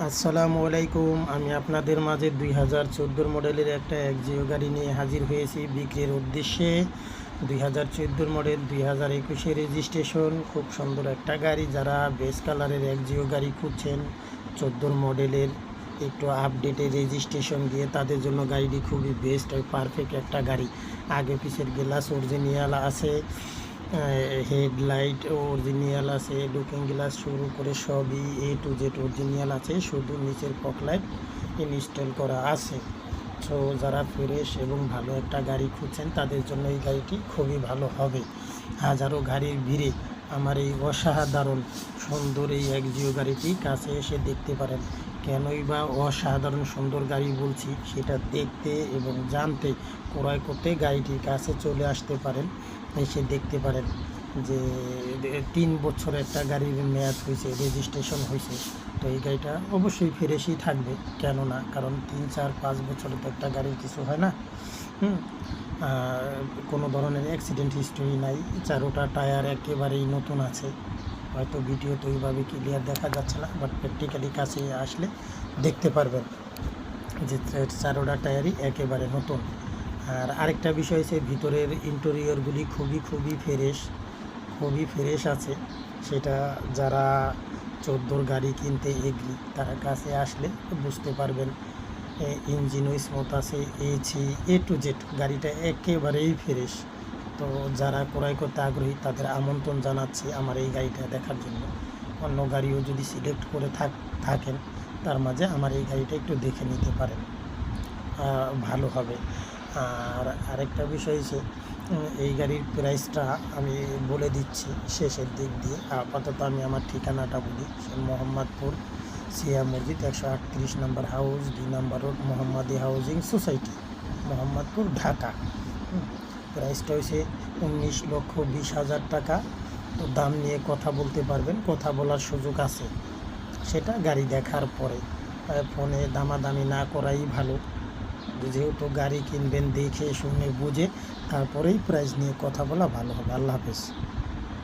আসসালামু আলাইকুম। আমি আপনাদের মাঝে 2014 মডেলের একটা একজিও গাড়ি নিয়ে হাজির হয়েছি বিক্রির উদ্দেশ্যে। 2014 মডেল, 2021 রেজিস্ট্রেশন, খুব সুন্দর একটা গাড়ি। যারা বেস কালারের একজিও গাড়ি খুঁজছেন 14 মডেলের, একটু আপডেটের রেজিস্ট্রেশন দিয়ে, তাদের জন্য গাড়িটি খুবই বেস্ট, পারফেক্ট একটা গাড়ি। আগে পিছের গ্লাস অরিজিনাল আছে, হেডলাইট অরিজিনাল আছে, লুকিং গ্লাস শুরু করে সবই A to Z অরিজিনাল আছে, শুধু নিচের ফগলাইট ইনস্টল করা আছে। সো যারা ফ্রেশ এবং ভালো একটা গাড়ি খুঁজছেন তাদের জন্য এই গাড়িটি খুবই ভালো হবে। হাজারো গাড়ির ভিড়ে আমার এই অসাধারণ সুন্দর এই একজিও গাড়িটি কাছে এসে দেখতে পারেন। কেনই বা অসাধারণ সুন্দর গাড়ি বলছি সেটা দেখতে এবং জানতে, ক্রয় করতে গাড়িটির কাছে চলে আসতে পারেন, এসে দেখতে পারেন যে 3 বছর একটা গাড়ির মেয়াদ হয়েছে, রেজিস্ট্রেশন হয়েছে। তো এই গাড়িটা অবশ্যই ফ্রেশই থাকবে, কেন না? কারণ 3, 4, 5 বছরে তো একটা গাড়ির কিছু হয় না। কোনো ধরনের অ্যাক্সিডেন্ট হিস্টোরি নাই, চারোটা টায়ার একেবারেই নতুন আছে। হয়তো ভিডিও তো ওইভাবে ক্লিয়ার দেখা যাচ্ছে না, বাট প্র্যাকটিক্যালি কাছে আসলে দেখতে পারবেন যে চারোটা টায়ারই একেবারে নতুন। আর আরেকটা বিষয় হচ্ছে ভিতরের ইন্টেরিয়রগুলি খুবই ফ্রেশ আছে। সেটা যারা 14 গাড়ি কিনতে এগ্রি তারা কাছে আসলে বুঝতে পারবেন। ইঞ্জিনও স্মুথ আছে, A to Z গাড়িটা একেবারেই ফ্রেশ। তো যারা ক্রয় করতে আগ্রহী তাদের আমন্ত্রণ জানাচ্ছি আমার এই গাড়িটা দেখার জন্য। অন্য গাড়িও যদি সিলেক্ট করে থাকেন তার মাঝে আমার এই গাড়িটা একটু দেখে নিতে পারেন, ভালো হবে। আর আরেকটা বিষয় হচ্ছে এই গাড়ির প্রাইসটা আমি বলে দিচ্ছি শেষের দিক দিয়ে। আপাতত আমি আমার ঠিকানাটা বলি, মোহাম্মদপুর সিয়া মসজিদ 138 নম্বর হাউস, 2 নম্বর রোড, মোহাম্মদী হাউজিং সোসাইটি, মোহাম্মদপুর, ঢাকা। প্রাইসটা হয়েছে 19,20,000 টাকা। তো দাম নিয়ে কথা বলতে পারবেন, কথা বলার সুযোগ আছে, সেটা গাড়ি দেখার পরে। ফোনে দামাদামি না করাই ভালো, যেহেতু গাড়ি কিনবেন দেখে শুনে বুঝে তারপরেই প্রাইস নিয়ে কথা বলা ভালো হবে। আল্লাহ হাফেজ।